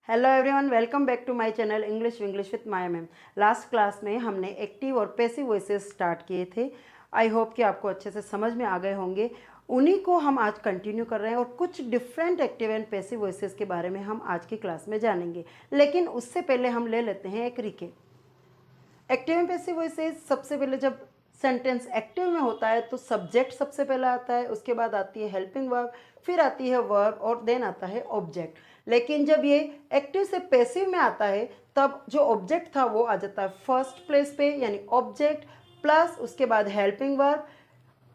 Hello everyone, welcome back to my channel English with Maya ma'am. Last class में हमने active और passive voices start किए थे। I hope कि आपको अच्छे से समझ में आ गए होंगे। उन्हीं को हम आज कंटिन्यू कर रहे हैं और कुछ different active and passive voices के बारे में हम आज की क्लास में जानेंगे। लेकिन उससे पहले हम ले लेते हैं एक recap. Active and passive voices, सबसे पहले जब सेंटेंस एक्टिव में होता है तो सब्जेक्ट सबसे पहले आता है, उसके बाद आती है हेल्पिंग वर्ब, फिर आती है वर्ब और देन आता है ऑब्जेक्ट। लेकिन जब ये एक्टिव से पैसिव में आता है तब जो ऑब्जेक्ट था वो आ जाता है फर्स्ट प्लेस पे, यानी ऑब्जेक्ट प्लस उसके बाद हेल्पिंग वर्ब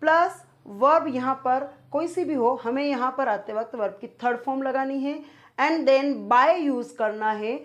प्लस वर्ब। यहाँ पर कोई सी भी हो, हमें यहाँ पर आते वक्त वर्ब की थर्ड फॉर्म लगानी है एंड देन बाय यूज़ करना है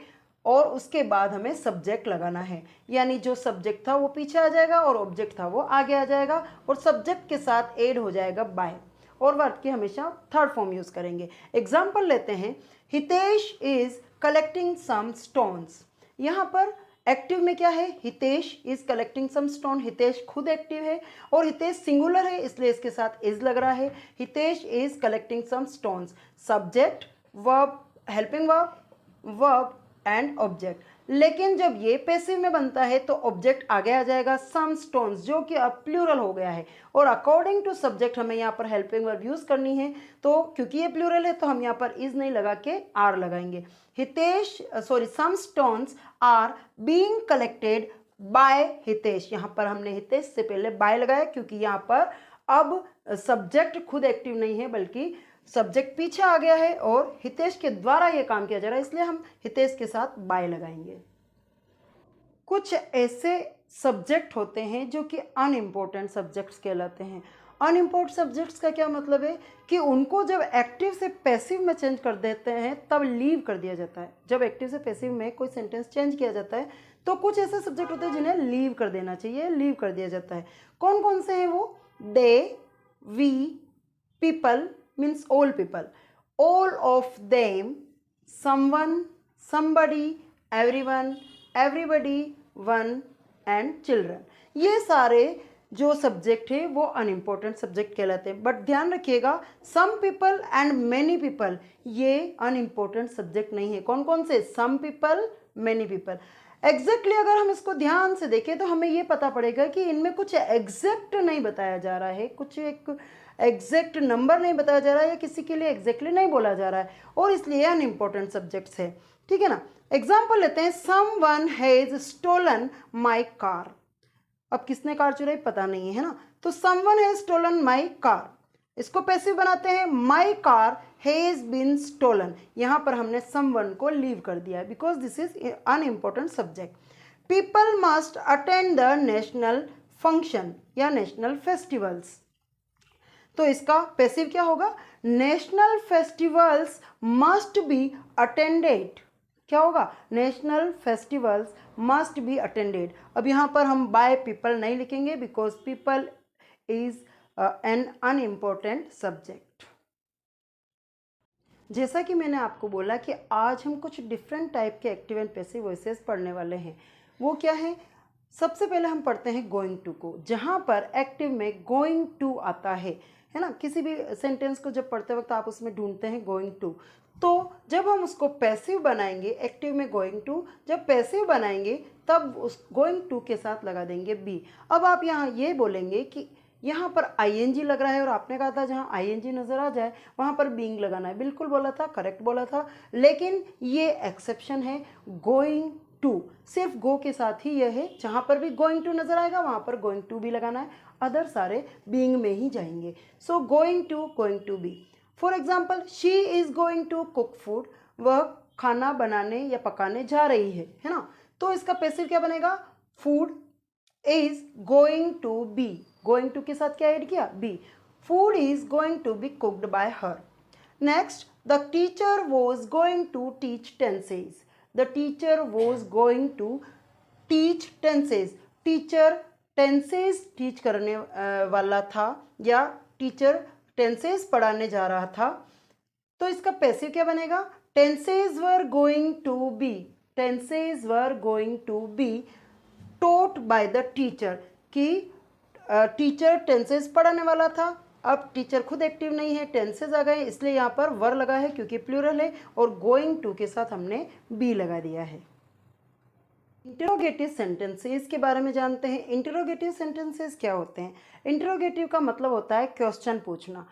और उसके बाद हमें सब्जेक्ट लगाना है। यानी जो सब्जेक्ट था वो पीछे आ जाएगा और ऑब्जेक्ट था वो आगे आ जाएगा और सब्जेक्ट के साथ ऐड हो जाएगा बाय, और वर्ब की हमेशा थर्ड फॉर्म यूज़ करेंगे। एग्जाम्पल लेते हैं, Hitesh is collecting some stones. यहाँ पर एक्टिव में क्या है, Hitesh is collecting some stone. Hitesh खुद एक्टिव है और हितेश सिंगुलर है इसलिए इसके साथ इज लग रहा है। Hitesh is collecting some stones, subject verb helping verb verb and object. लेकिन जब ये पैसिव में बनता है तो ऑब्जेक्ट आगे आ जाएगा सम स्टोन्स, जो कि अब प्लूरल हो गया है और अकॉर्डिंग टू सब्जेक्ट हमें यहाँ पर हेल्पिंग वर्ब यूज करनी है। तो क्योंकि ये प्लूरल है तो हम यहाँ पर इज नहीं लगा के आर लगाएंगे। Some stones are being collected by Hitesh. यहाँ पर हमने हितेश से पहले बाय लगाया क्योंकि यहाँ पर अब सब्जेक्ट खुद एक्टिव नहीं है बल्कि सब्जेक्ट पीछे आ गया है और हितेश के द्वारा ये काम किया जा रहा है, इसलिए हम हितेश के साथ बाय लगाएंगे। कुछ ऐसे सब्जेक्ट होते हैं जो कि अनइम्पोर्टेंट सब्जेक्ट्स कहलाते हैं। अनइम्पोर्टेंट सब्जेक्ट्स का क्या मतलब है कि उनको जब एक्टिव से पैसिव में चेंज कर देते हैं तब लीव कर दिया जाता है। जब एक्टिव से पैसिव में कोई सेंटेंस चेंज किया जाता है तो कुछ ऐसे सब्जेक्ट होते हैं जिन्हें लीव कर देना चाहिए, लीव कर दिया जाता है। कौन कौन से हैं वो? They, we, people means all people, all of them, someone, somebody, everyone, everybody, one and children। ये सारे जो सब्जेक्ट है वो अनइम्पोर्टेंट सब्जेक्ट कहलाते हैं। बट ध्यान रखिएगा, some people and many people ये अनइम्पोर्टेंट सब्जेक्ट नहीं है। कौन कौन से? Some people, many people. Exactly अगर हम इसको ध्यान से देखें तो हमें ये पता पड़ेगा कि इनमें कुछ एग्जैक्ट नहीं बताया जा रहा है, कुछ एक एग्जैक्ट नंबर नहीं बताया जा रहा है या किसी के लिए एग्जैक्टली नहीं बोला जा रहा है और इसलिए अनइम्पोर्टेंट सब्जेक्ट्स है। ठीक है ना। एग्जाम्पल लेते हैं, someone has stolen my car. अब किसने कार चुराई पता नहीं है ना, तो someone has stolen my car, इसको पैसिव बनाते हैं, my car has been stolen. यहाँ पर हमने समवन को लीव कर दिया है because this is unimportant subject. People must attend the national function या नेशनल फेस्टिवल्स, तो इसका पैसिव क्या होगा? National festivals must be attended. क्या होगा? National festivals must be attended. अब यहाँ पर हम बाय पीपल नहीं लिखेंगे because people is an unimportant subject. जैसा कि मैंने आपको बोला कि आज हम कुछ डिफरेंट टाइप के एक्टिव एंड पैसिव वॉइसेस पढ़ने वाले हैं। वो क्या है? सबसे पहले हम पढ़ते हैं गोइंग टू को, जहाँ पर एक्टिव में गोइंग टू आता है ना। किसी भी सेंटेंस को जब पढ़ते वक्त आप उसमें ढूंढते हैं गोइंग टू, तो जब हम उसको पैसिव बनाएंगे, एक्टिव में गोइंग टू जब पैसिव बनाएंगे तब उस गोइंग टू के साथ लगा देंगे बी। अब आप यहाँ ये बोलेंगे कि यहाँ पर आईएनजी लग रहा है और आपने कहा था जहाँ आईएनजी नज़र आ जाए वहाँ पर बीइंग लगाना है। बिल्कुल बोला था, करेक्ट बोला था, लेकिन ये एक्सेप्शन है। गोइंग टू सिर्फ गो के साथ ही यह है, जहाँ पर भी गोइंग टू नजर आएगा वहाँ पर गोइंग टू भी लगाना है, अदर सारे बीइंग में ही जाएंगे। So going to be. For example, she is going to cook food, वह खाना बनाने या पकाने जा रही है ना। तो इसका पैसिव क्या बनेगा? Food is going to be, going to के साथ क्या ऐड किया? Be. Food is going to be cooked by her. Next, the teacher was going to teach tenses. The teacher was going to teach tenses। Teacher tenses teach करने वाला था या teacher tenses पढ़ाने जा रहा था, तो इसका पैसिव क्या बनेगा? Tenses were going to be, tenses were going to be taught by the teacher, कि टीचर टेंसेज पढ़ाने वाला था अब टीचर खुद एक्टिव नहीं है, टेंसेज आ गए, इसलिए यहाँ पर वर लगा है क्योंकि प्लूरल है, और गोइंग टू के साथ हमने बी लगा दिया है। इंटरोगेटिव सेंटेंसेस के बारे में जानते हैं। इंटरोगेटिव सेंटेंसेस क्या होते हैं? इंटरोगेटिव का मतलब होता है क्वेश्चन पूछना।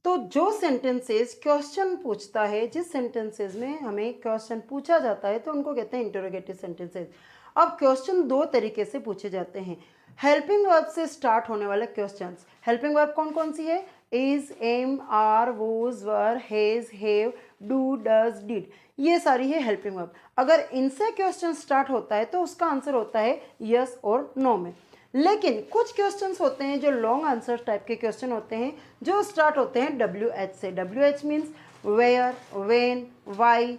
तो जो सेंटेंसेस क्वेश्चन पूछता है, जिस सेंटेंसेस में हमें क्वेश्चन पूछा जाता है, तो उनको कहते हैं इंटरोगेटिव सेंटेंसेस। अब क्वेश्चन दो तरीके से पूछे जाते हैं। हेल्पिंग वर्ब से स्टार्ट होने वाले क्वेश्चंस। हेल्पिंग वर्ब कौन कौन सी है? Is, am, are, was, were, has, have, do, does, did, ये सारी है हेल्पिंग वर्ब। अगर इनसे क्वेश्चन स्टार्ट होता है तो उसका आंसर होता है यस और नो में। लेकिन कुछ क्वेश्चंस होते हैं जो लॉन्ग आंसर टाइप के क्वेश्चन होते हैं, जो स्टार्ट होते हैं WH से। WH means where, when, why,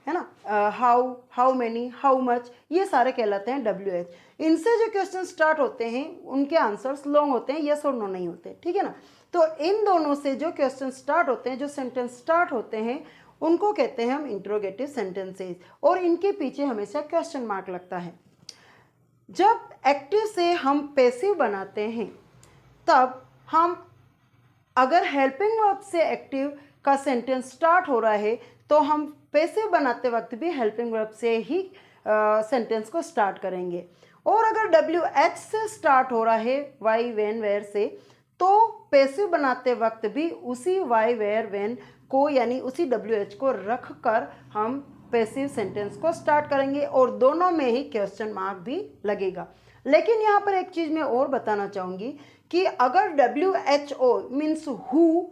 है ना, how, how many, how much, ये सारे कहलाते हैं WH। इनसे जो क्वेश्चन स्टार्ट होते हैं उनके आंसर्स लॉन्ग होते हैं, यस और नो नहीं होते, ठीक है ना। तो इन दोनों से जो क्वेश्चन स्टार्ट होते हैं, जो सेंटेंस स्टार्ट होते हैं, उनको कहते हैं हम इंटरोगेटिव सेंटेंसेस, और इनके पीछे हमेशा क्वेश्चन मार्क लगता है। जब एक्टिव से हम पैसिव बनाते हैं, तब हम अगर हेल्पिंग वर्ब से एक्टिव का सेंटेंस स्टार्ट हो रहा है तो हम पैसिव बनाते वक्त भी हेल्पिंग वर्ब से ही सेंटेंस को स्टार्ट करेंगे। और अगर WH से स्टार्ट हो रहा है, वाई, वेन, वेयर से, तो पैसिव बनाते वक्त भी उसी वाई, वेयर, वेन को, यानी उसी WH को रख कर हम पैसिव सेंटेंस को स्टार्ट करेंगे, और दोनों में ही क्वेश्चन मार्क भी लगेगा। लेकिन यहाँ पर एक चीज़ मैं और बताना चाहूँगी कि अगर WHO मीन्स हु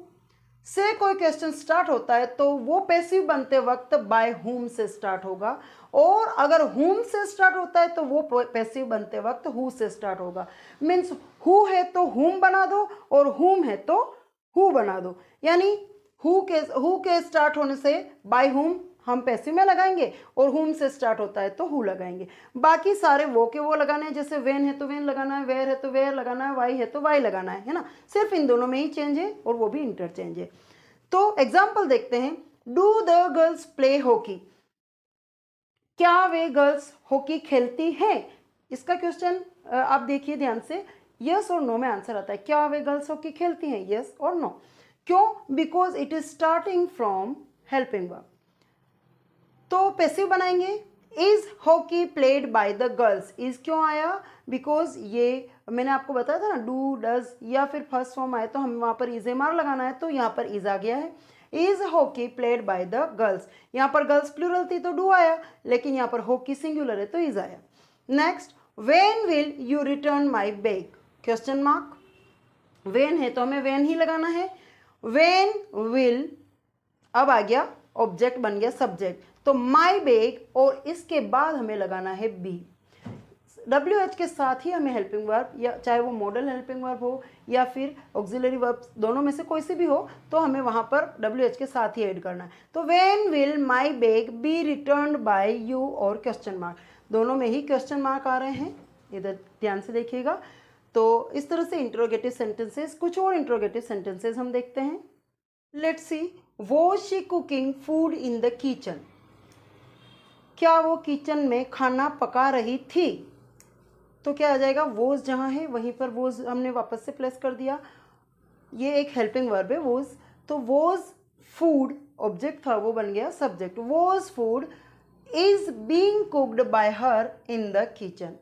से कोई क्वेश्चन स्टार्ट होता है तो वो पैसिव बनते वक्त बाय हुम से स्टार्ट होगा, और अगर हुम से स्टार्ट होता है तो वो पैसिव बनते वक्त हु से स्टार्ट होगा। मीन्स हु है तो हुम बना दो, और हुम है तो हु बना दो, यानी हु के स्टार्ट होने से बाय हुम हम पैसिव में लगाएंगे, और हुम से स्टार्ट होता है तो हु लगाएंगे। बाकी सारे वो के वो लगाने हैं, जैसे वेन है तो वेन लगाना है, वेयर है तो वेयर लगाना है, वाई है तो वाई लगाना है ना। सिर्फ इन दोनों में ही चेंज है, और वो भी इंटरचेंज है। तो एग्जाम्पल देखते हैं। Do the girls play hockey? क्या वे गर्ल्स हॉकी खेलती हैं? इसका क्वेश्चन आप देखिए ध्यान से, यस और नो में आंसर आता है। क्या वे गर्ल्स हॉकी खेलती हैं? यस और नो। क्यों? Because it is starting from helping verb. तो पैसिव बनाएंगे। Is hockey played by the girls? Is क्यों आया? बिकॉज ये मैंने आपको बताया था ना, डू, डज या फिर फर्स्ट फॉर्म आए तो हमें वहाँ पर इज एम आर लगाना है, तो यहाँ पर इज आ गया है। Is hockey played by the girls, यहाँ पर गर्ल्स प्लूरल थी तो डू आया, लेकिन यहाँ पर हॉकी सिंगुलर है तो इज आया। Next, when will you return my bag? Question mark. When है तो हमें वेन ही लगाना है। वेन विल, अब आ गया ऑब्जेक्ट, बन गया सब्जेक्ट, तो माई बैग, और इसके बाद हमें लगाना है बी। WH के साथ ही हमें हेल्पिंग वर्ब, या चाहे वो मॉडल हेल्पिंग वर्ब हो या फिर ऑक्सिलरी वर्ब, दोनों में से कोई सी भी हो, तो हमें वहाँ पर WH के साथ ही ऐड करना है। तो when will my bag be returned by you, और क्वेश्चन मार्क, दोनों में ही क्वेश्चन मार्क आ रहे हैं, इधर ध्यान से देखिएगा। तो इस तरह से इंट्रोगेटिव सेंटेंसेस, कुछ और इंट्रोगेटिव सेंटेंसेस हम देखते हैं। Let's see, was she cooking food in the kitchen? क्या वो किचन में खाना पका रही थी? तो क्या आ जाएगा? वोज जहाँ है वहीं पर वोज हमने वापस से प्लेस कर दिया। ये एक हेल्पिंग वर्ब है वोज, तो वोज फूड ऑब्जेक्ट था, वो बन गया subject. Was food is being cooked by her in the kitchen.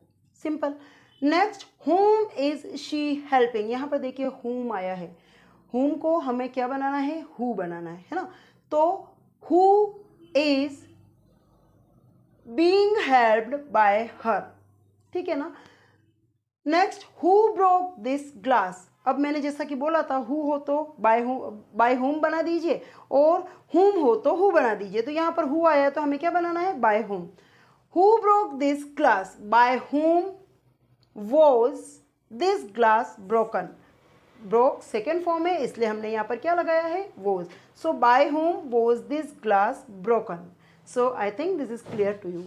Simple. Next, whom is she helping? यहाँ पर देखिए हुम आया है, हुम को हमें क्या बनाना है? हु बनाना है ना। तो who is being helped bye हर, ठीक है ना। Next, who broke this glass? अब मैंने जैसा कि बोला था, हु हो तो बाय हुम बना दीजिए, और हुम हो तो हु बना दीजिए। तो यहाँ पर हु आया तो हमें क्या बनाना है? By whom. Who broke this glass? By whom was this glass broken? Broke second form है, इसलिए हमने यहाँ पर क्या लगाया है? Was. So by whom was this glass broken? So I think this is clear to you.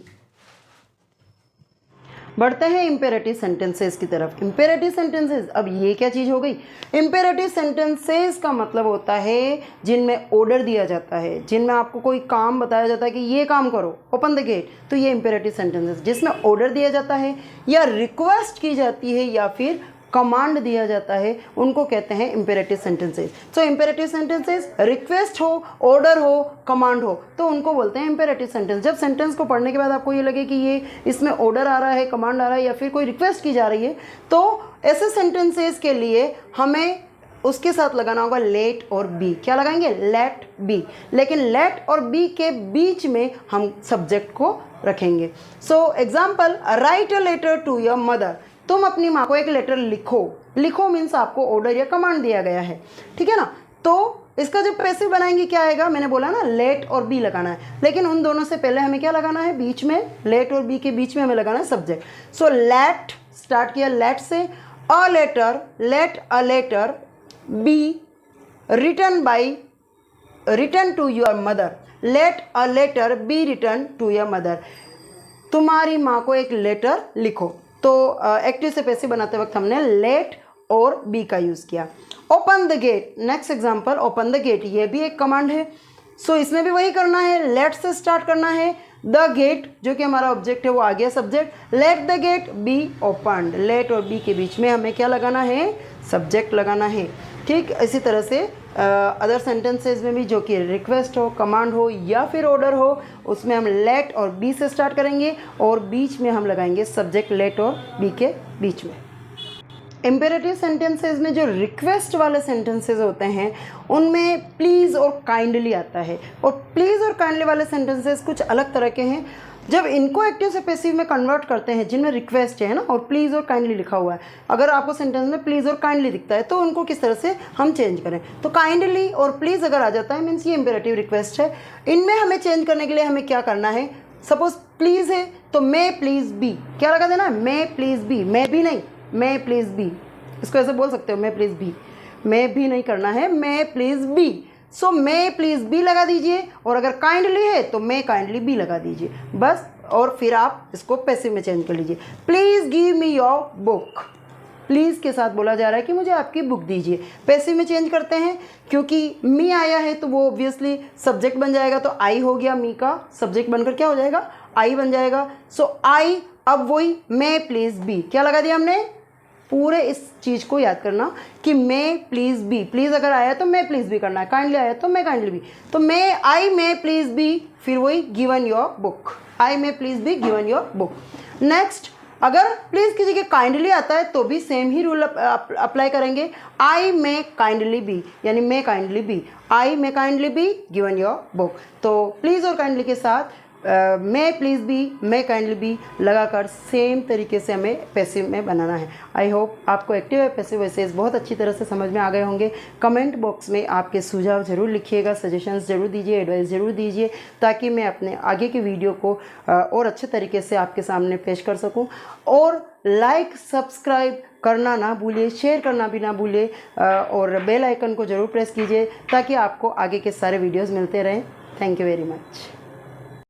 बढ़ते हैं इंपेरेटिव सेंटेंसेस की तरफ। इंपेरेटिव सेंटेंसेस, अब ये क्या चीज़ हो गई? इंपेरेटिव सेंटेंसेस का मतलब होता है जिनमें ऑर्डर दिया जाता है, जिनमें आपको कोई काम बताया जाता है कि ये काम करो, ओपन द गेट, तो ये इंपेरेटिव सेंटेंसेस। जिसमें ऑर्डर दिया जाता है, या रिक्वेस्ट की जाती है, या फिर कमांड दिया जाता है उनको कहते हैं इम्पेरेटिव सेंटेंसेस। सो इम्पेरेटिव सेंटेंसेस रिक्वेस्ट हो, ऑर्डर हो, कमांड हो तो उनको बोलते हैं इम्पेरेटिव सेंटेंस। जब सेंटेंस को पढ़ने के बाद आपको ये लगे कि ये इसमें ऑर्डर आ रहा है, कमांड आ रहा है या फिर कोई रिक्वेस्ट की जा रही है, तो ऐसे सेंटेंसेस के लिए हमें उसके साथ लगाना होगा लेट और बी। क्या लगाएंगे? Let be. लेकिन लेट और बी के बीच में हम सब्जेक्ट को रखेंगे। So example, write a letter to your mother. तुम अपनी माँ को एक लेटर लिखो। लिखो मीन्स आपको ऑर्डर या कमांड दिया गया है, ठीक है ना। तो इसका जब पैसिव बनाएंगे क्या आएगा? मैंने बोला ना लेट और बी लगाना है, लेकिन उन दोनों से पहले हमें क्या लगाना है? बीच में, लेट और बी के बीच में हमें लगाना है सब्जेक्ट। सो लेट स्टार्ट किया लेट से, a letter, let a letter be return to your mother. Let a letter be return to your mother. तुम्हारी माँ को एक लेटर लिखो। तो एक्टिव से पैसिव बनाते वक्त हमने लेट और बी का यूज़ किया। Open the gate, next example, open the gate, ये भी एक कमांड है। सो इसमें भी वही करना है, लेट से स्टार्ट करना है। द गेट जो कि हमारा ऑब्जेक्ट है वो आ गया subject. Let the gate be opened. लेट और बी के बीच में हमें क्या लगाना है? सब्जेक्ट लगाना है। ठीक इसी तरह से अदर सेंटेंसेस में भी जो कि रिक्वेस्ट हो, कमांड हो या फिर ऑर्डर हो, उसमें हम लेट और बी से स्टार्ट करेंगे और बीच में हम लगाएंगे सब्जेक्ट लेट और बी के बीच में। इम्पेरेटिव सेंटेंसेस में जो रिक्वेस्ट वाले सेंटेंसेस होते हैं उनमें प्लीज़ और काइंडली आता है। और प्लीज़ और काइंडली वाले सेंटेंसेस कुछ अलग तरह के हैं। जब इनको एक्टिव से पैसिव में कन्वर्ट करते हैं, जिनमें रिक्वेस्ट है ना और प्लीज़ और काइंडली लिखा हुआ है, अगर आपको सेंटेंस में प्लीज़ और काइंडली दिखता है तो उनको किस तरह से हम चेंज करें? तो काइंडली और प्लीज़ अगर आ जाता है मीन्स ये इम्पेरेटिव रिक्वेस्ट है। इनमें हमें चेंज करने के लिए हमें क्या करना है? सपोज प्लीज़ है तो मे प्लीज़ बी, क्या लगा देना? मे प्लीज़ बी, मे भी नहीं, मे प्लीज़ बी। इसको ऐसे बोल सकते हो, मे प्लीज़ बी। मे भी नहीं करना है, मे please B. So may please B लगा दीजिए और अगर काइंडली है तो मे काइंडली बी लगा दीजिए बस। और फिर आप इसको पैसिव में चेंज कर लीजिए। Please give me your book. Please के साथ बोला जा रहा है कि मुझे आपकी बुक दीजिए। पैसिव में चेंज करते हैं क्योंकि मी आया है तो वो ऑब्वियसली सब्जेक्ट बन जाएगा, तो आई हो गया, मी का सब्जेक्ट बनकर क्या हो जाएगा? आई बन जाएगा। सो आई, अब वही मे प्लीज़ बी, क्या लगा दिया हमने? पूरे इस चीज़ को याद करना कि मे प्लीज़ बी, प्लीज़ अगर आया तो मे प्लीज़ बी करना है, काइंडली आया तो मे काइंडली बी। तो मे आई मे प्लीज़ बी, फिर वही given your book, I may please B given your book. Next, अगर प्लीज़ की जगह काइंडली आता है तो भी सेम ही रूल अप्लाई करेंगे। आई मे काइंडली बी, यानी may kindly be, I may kindly be given your book. तो प्लीज़ और काइंडली के साथ may please be, may kindly be लगाकर सेम तरीके से हमें पैसिव में बनाना है। आई होप आपको एक्टिव और पैसिव वॉइसेस बहुत अच्छी तरह से समझ में आ गए होंगे। कमेंट बॉक्स में आपके सुझाव ज़रूर लिखिएगा, सजेशंस ज़रूर दीजिए, एडवाइस ज़रूर दीजिए, ताकि मैं अपने आगे की वीडियो को और अच्छे तरीके से आपके सामने पेश कर सकूं। और लाइक सब्सक्राइब करना ना भूलिए, शेयर करना भी ना भूलिए और बेल आइकन को ज़रूर प्रेस कीजिए ताकि आपको आगे के सारे वीडियोज़ मिलते रहें। Thank you very much.